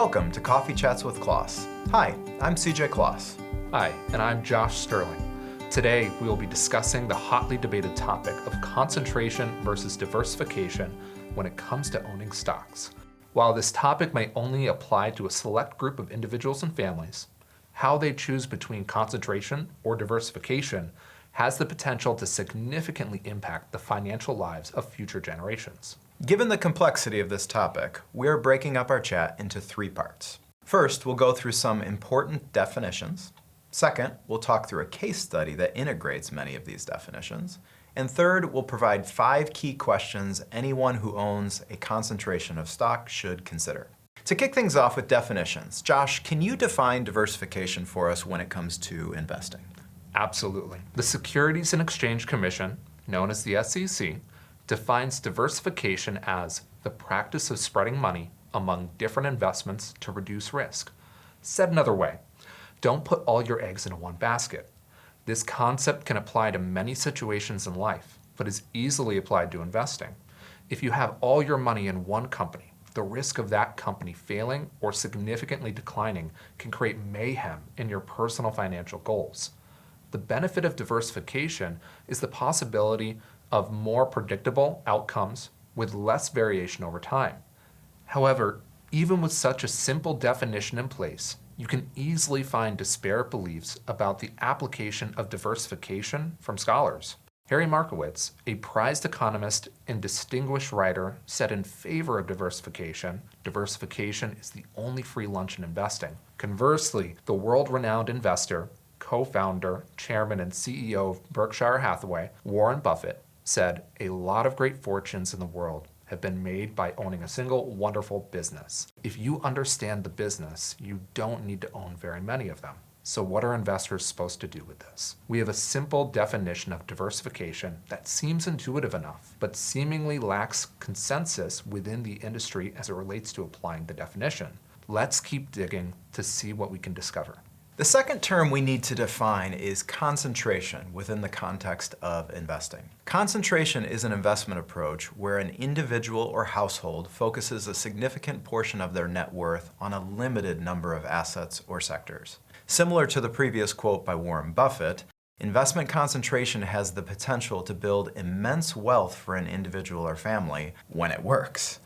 Welcome to Coffee Chats with Klaas. Hi, I'm CJ Klaas. Hi, and I'm Josh Sterling. Today, we will be discussing the hotly debated topic of concentration versus diversification when it comes to owning stocks. While this topic may only apply to a select group of individuals and families, how they choose between concentration or diversification has the potential to significantly impact the financial lives of future generations. Given the complexity of this topic, we are breaking up our chat into 3 parts. First, we'll go through some important definitions. Second, we'll talk through a case study that integrates many of these definitions. And third, we'll provide 5 key questions anyone who owns a concentration of stock should consider. To kick things off with definitions, Josh, can you define diversification for us when it comes to investing? Absolutely. The Securities and Exchange Commission, known as the SEC, defines diversification as the practice of spreading money among different investments to reduce risk. Said another way, don't put all your eggs in one basket. This concept can apply to many situations in life, but is easily applied to investing. If you have all your money in one company, the risk of that company failing or significantly declining can create mayhem in your personal financial goals. The benefit of diversification is the possibility of more predictable outcomes with less variation over time. However, even with such a simple definition in place, you can easily find disparate beliefs about the application of diversification from scholars. Harry Markowitz, a prized economist and distinguished writer, said in favor of diversification is the only free lunch in investing. Conversely, the world-renowned investor, co-founder, chairman, and CEO of Berkshire Hathaway, Warren Buffett, said, "A lot of great fortunes in the world have been made by owning a single wonderful business. If you understand the business, you don't need to own very many of them." So what are investors supposed to do with this? We have a simple definition of diversification that seems intuitive enough, but seemingly lacks consensus within the industry as it relates to applying the definition. Let's keep digging to see what we can discover. The second term we need to define is concentration within the context of investing. Concentration is an investment approach where an individual or household focuses a significant portion of their net worth on a limited number of assets or sectors. Similar to the previous quote by Warren Buffett, investment concentration has the potential to build immense wealth for an individual or family when it works.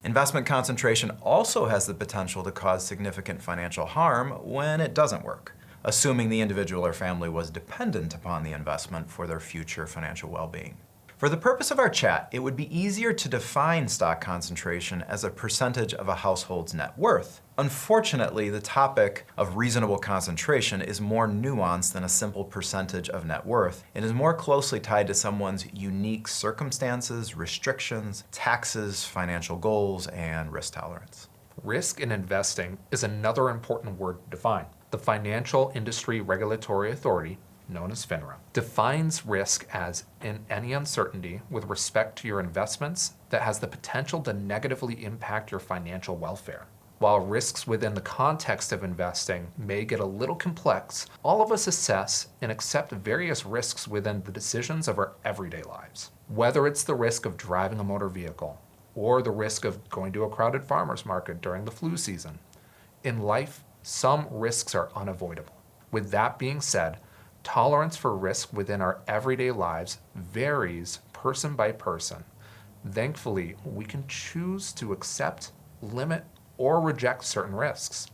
Investment concentration also has the potential to cause significant financial harm when it doesn't work, assuming the individual or family was dependent upon the investment for their future financial well-being. For the purpose of our chat, it would be easier to define stock concentration as a percentage of a household's net worth. Unfortunately, the topic of reasonable concentration is more nuanced than a simple percentage of net worth. It is more closely tied to someone's unique circumstances, restrictions, taxes, financial goals, and risk tolerance. Risk in investing is another important word to define. The Financial Industry Regulatory Authority, known as FINRA, defines risk as any uncertainty with respect to your investments that has the potential to negatively impact your financial welfare. While risks within the context of investing may get a little complex, all of us assess and accept various risks within the decisions of our everyday lives. Whether it's the risk of driving a motor vehicle or the risk of going to a crowded farmer's market during the flu season. In life, some risks are unavoidable. With that being said, tolerance for risk within our everyday lives varies person by person. Thankfully, we can choose to accept, limit, or reject certain risks.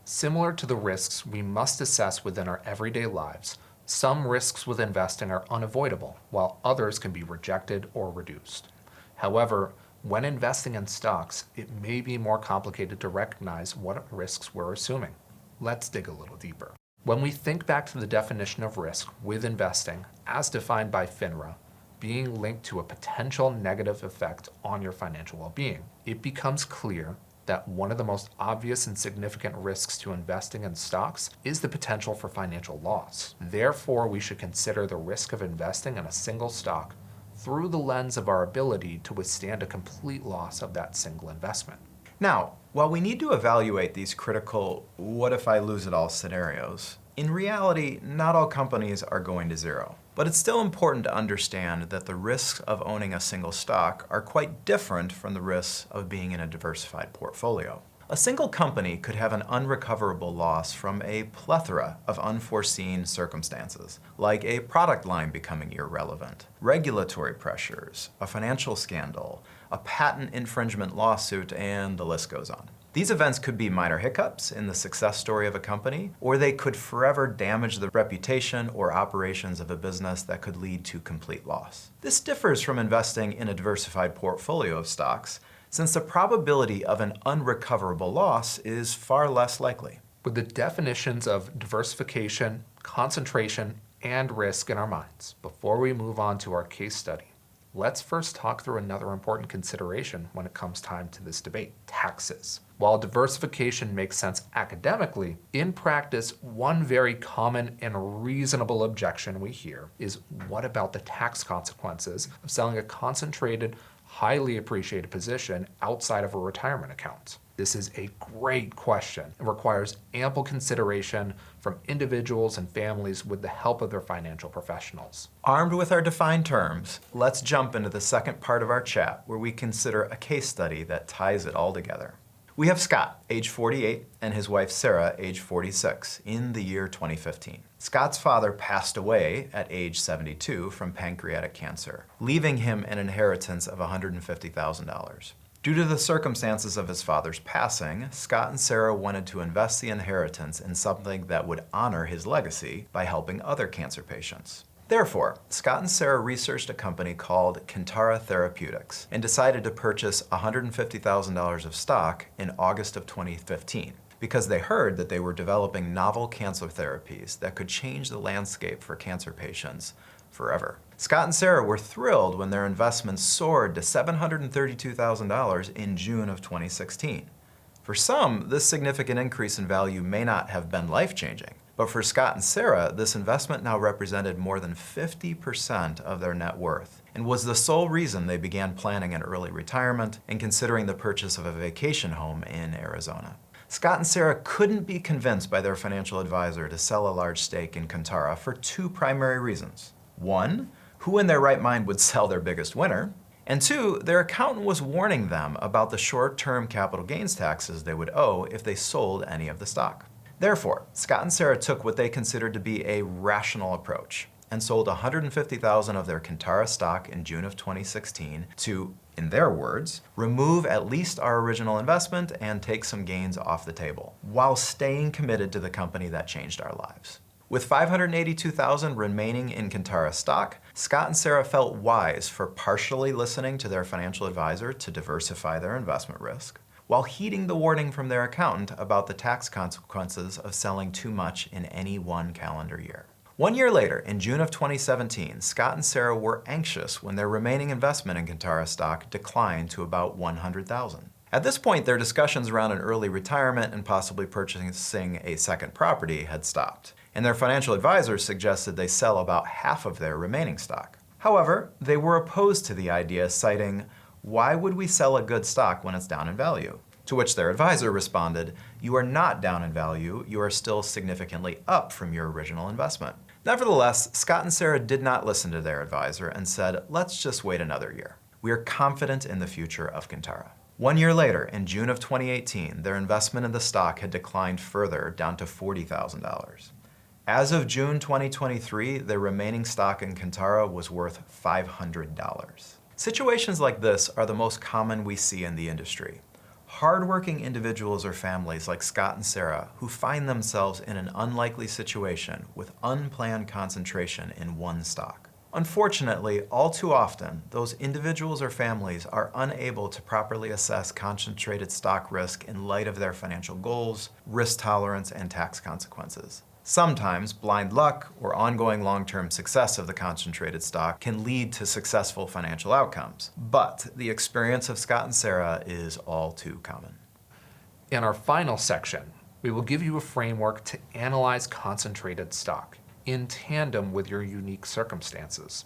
Similar to the risks we must assess within our everyday lives, some risks with investing are unavoidable, while others can be rejected or reduced. However, when investing in stocks, it may be more complicated to recognize what risks we're assuming. Let's dig a little deeper. When we think back to the definition of risk with investing, as defined by FINRA, being linked to a potential negative effect on your financial well-being, it becomes clear that one of the most obvious and significant risks to investing in stocks is the potential for financial loss. Therefore, we should consider the risk of investing in a single stock through the lens of our ability to withstand a complete loss of that single investment. Now, while we need to evaluate these critical what if I lose it all scenarios, in reality, not all companies are going to zero. But it's still important to understand that the risks of owning a single stock are quite different from the risks of being in a diversified portfolio. A single company could have an unrecoverable loss from a plethora of unforeseen circumstances, like a product line becoming irrelevant, regulatory pressures, a financial scandal, a patent infringement lawsuit, and the list goes on. These events could be minor hiccups in the success story of a company, or they could forever damage the reputation or operations of a business that could lead to complete loss. This differs from investing in a diversified portfolio of stocks, since the probability of an unrecoverable loss is far less likely. With the definitions of diversification, concentration, and risk in our minds, before we move on to our case study, let's first talk through another important consideration when it comes time to this debate: taxes. While diversification makes sense academically, in practice, one very common and reasonable objection we hear is, what about the tax consequences of selling a concentrated, highly appreciated position outside of a retirement account? This is a great question and requires ample consideration from individuals and families with the help of their financial professionals. Armed with our defined terms, let's jump into the second part of our chat where we consider a case study that ties it all together. We have Scott, age 48, and his wife Sarah, age 46, in the year 2015. Scott's father passed away at age 72 from pancreatic cancer, leaving him an inheritance of $150,000. Due to the circumstances of his father's passing, Scott and Sarah wanted to invest the inheritance in something that would honor his legacy by helping other cancer patients. Therefore, Scott and Sarah researched a company called Kintara Therapeutics and decided to purchase $150,000 of stock in August of 2015 because they heard that they were developing novel cancer therapies that could change the landscape for cancer patients forever. Scott and Sarah were thrilled when their investments soared to $732,000 in June of 2016. For some, this significant increase in value may not have been life-changing, but for Scott and Sarah, this investment now represented more than 50% of their net worth and was the sole reason they began planning an early retirement and considering the purchase of a vacation home in Arizona. Scott and Sarah couldn't be convinced by their financial advisor to sell a large stake in Kintara for two primary reasons. One, who in their right mind would sell their biggest winner? And two, their accountant was warning them about the short-term capital gains taxes they would owe if they sold any of the stock. Therefore, Scott and Sarah took what they considered to be a rational approach and sold $150,000 of their Kintara stock in June of 2016 to, in their words, remove at least our original investment and take some gains off the table, while staying committed to the company that changed our lives. With $582,000 remaining in Kintara stock, Scott and Sarah felt wise for partially listening to their financial advisor to diversify their investment risk, while heeding the warning from their accountant about the tax consequences of selling too much in any one calendar year. 1 year later, in June of 2017, Scott and Sarah were anxious when their remaining investment in Kintara stock declined to about $100,000. At this point, their discussions around an early retirement and possibly purchasing a second property had stopped, and their financial advisors suggested they sell about half of their remaining stock. However, they were opposed to the idea, citing, "Why would we sell a good stock when it's down in value?" To which their advisor responded, "You are not down in value, you are still significantly up from your original investment." Nevertheless, Scott and Sarah did not listen to their advisor and said, "Let's just wait another year. We are confident in the future of Kintara." 1 year later, in June of 2018, their investment in the stock had declined further, down to $40,000. As of June 2023, their remaining stock in Kintara was worth $500. Situations like this are the most common we see in the industry. Hardworking individuals or families like Scott and Sarah who find themselves in an unlikely situation with unplanned concentration in one stock. Unfortunately, all too often, those individuals or families are unable to properly assess concentrated stock risk in light of their financial goals, risk tolerance, and tax consequences. Sometimes blind luck or ongoing long-term success of the concentrated stock can lead to successful financial outcomes, but the experience of Scott and Sarah is all too common. In our final section, we will give you a framework to analyze concentrated stock in tandem with your unique circumstances.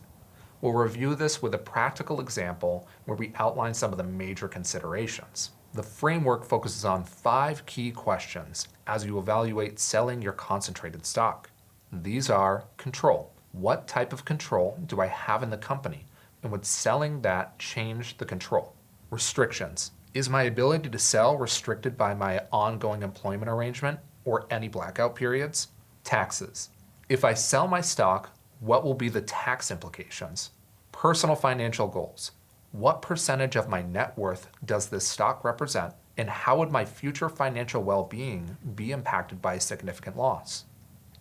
We'll review this with a practical example where we outline some of the major considerations. The framework focuses on 5 key questions as you evaluate selling your concentrated stock. These are control. What type of control do I have in the company? And would selling that change the control? Restrictions. Is my ability to sell restricted by my ongoing employment arrangement or any blackout periods? Taxes. If I sell my stock, what will be the tax implications? Personal financial goals. What percentage of my net worth does this stock represent, and how would my future financial well-being be impacted by a significant loss?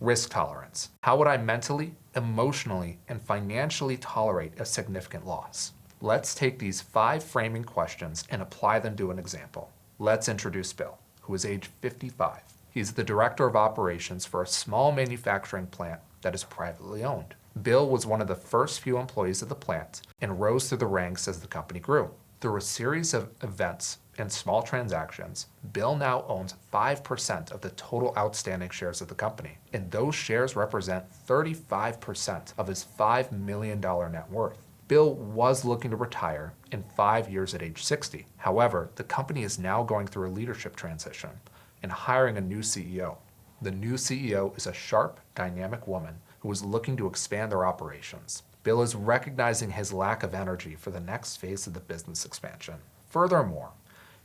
Risk tolerance. How would I mentally, emotionally, and financially tolerate a significant loss? Let's take these 5 framing questions and apply them to an example. Let's introduce Bill, who is age 55. He's the director of operations for a small manufacturing plant that is privately owned. Bill was one of the first few employees of the plant and rose through the ranks as the company grew. Through a series of events and small transactions, Bill now owns 5% of the total outstanding shares of the company, and those shares represent 35% of his $5 million net worth. Bill was looking to retire in 5 years at age 60. However, the company is now going through a leadership transition and hiring a new CEO. The new CEO is a sharp, dynamic woman who is looking to expand their operations. Bill is recognizing his lack of energy for the next phase of the business expansion. Furthermore,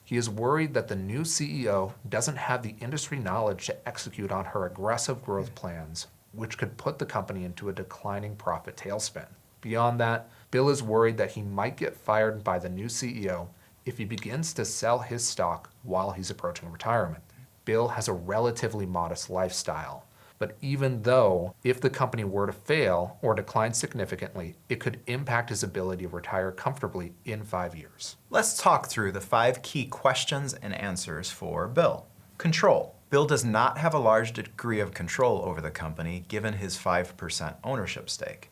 he is worried that the new CEO doesn't have the industry knowledge to execute on her aggressive growth plans, which could put the company into a declining profit tailspin. Beyond that, Bill is worried that he might get fired by the new CEO if he begins to sell his stock while he's approaching retirement. Bill has a relatively modest lifestyle, but even though if the company were to fail or decline significantly, it could impact his ability to retire comfortably in 5 years. Let's talk through the 5 key questions and answers for Bill. Control. Bill does not have a large degree of control over the company given his 5% ownership stake.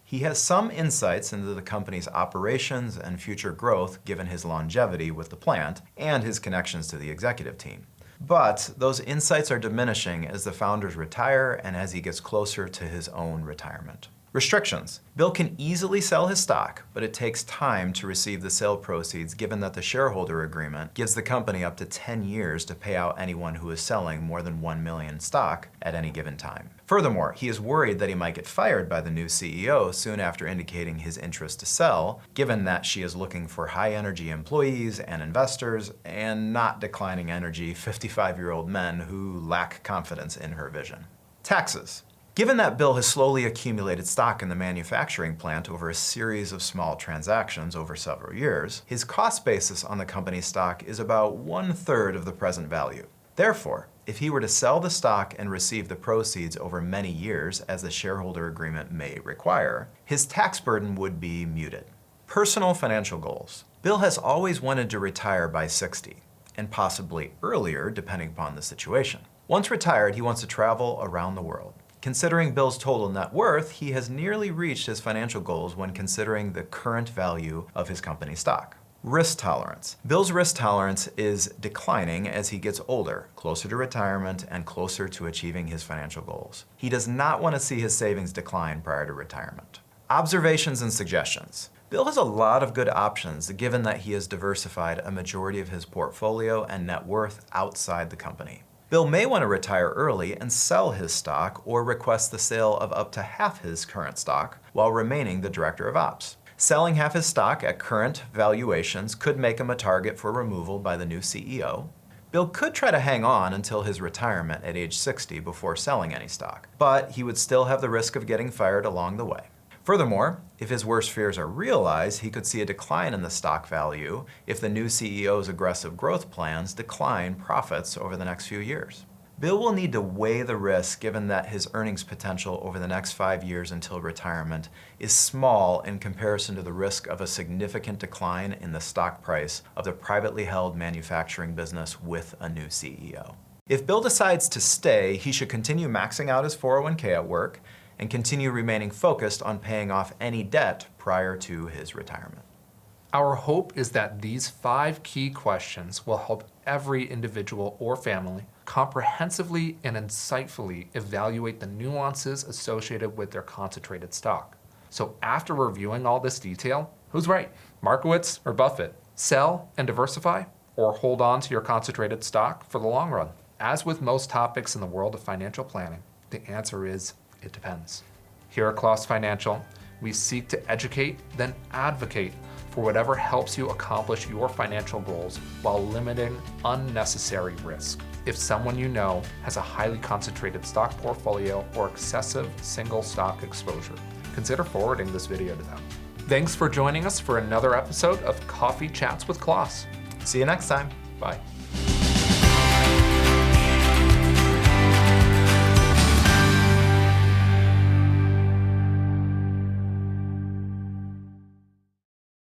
He has some insights into the company's operations and future growth given his longevity with the plant and his connections to the executive team. But those insights are diminishing as the founders retire and as he gets closer to his own retirement. Restrictions. Bill can easily sell his stock, but it takes time to receive the sale proceeds given that the shareholder agreement gives the company up to 10 years to pay out anyone who is selling more than 1 million stock at any given time. Furthermore, he is worried that he might get fired by the new CEO soon after indicating his interest to sell, given that she is looking for high-energy employees and investors and not declining energy 55-year-old men who lack confidence in her vision. Taxes. Given that Bill has slowly accumulated stock in the manufacturing plant over a series of small transactions over several years, his cost basis on the company's stock is about 1/3 of the present value. Therefore, if he were to sell the stock and receive the proceeds over many years, as the shareholder agreement may require, his tax burden would be muted. Personal financial goals. Bill has always wanted to retire by 60, and possibly earlier depending upon the situation. Once retired, he wants to travel around the world. Considering Bill's total net worth, he has nearly reached his financial goals when considering the current value of his company stock. Risk tolerance. Bill's risk tolerance is declining as he gets older, closer to retirement, and closer to achieving his financial goals. He does not want to see his savings decline prior to retirement. Observations and suggestions. Bill has a lot of good options given that he has diversified a majority of his portfolio and net worth outside the company. Bill may want to retire early and sell his stock or request the sale of up to half his current stock while remaining the director of ops. Selling half his stock at current valuations could make him a target for removal by the new CEO. Bill could try to hang on until his retirement at age 60 before selling any stock, but he would still have the risk of getting fired along the way. Furthermore, if his worst fears are realized, he could see a decline in the stock value if the new CEO's aggressive growth plans decline profits over the next few years. Bill will need to weigh the risk given that his earnings potential over the next 5 years until retirement is small in comparison to the risk of a significant decline in the stock price of the privately held manufacturing business with a new CEO. If Bill decides to stay, he should continue maxing out his 401k at work and continue remaining focused on paying off any debt prior to his retirement. Our hope is that these 5 key questions will help every individual or family comprehensively and insightfully evaluate the nuances associated with their concentrated stock. So after reviewing all this detail, who's right? Markowitz or Buffett? Sell and diversify, or hold on to your concentrated stock for the long run? As with most topics in the world of financial planning, the answer is it depends. Here at Klaas Financial, we seek to educate, then advocate for whatever helps you accomplish your financial goals while limiting unnecessary risk. If someone you know has a highly concentrated stock portfolio or excessive single stock exposure, consider forwarding this video to them. Thanks for joining us for another episode of Coffee Chats with Klaas. See you next time. Bye.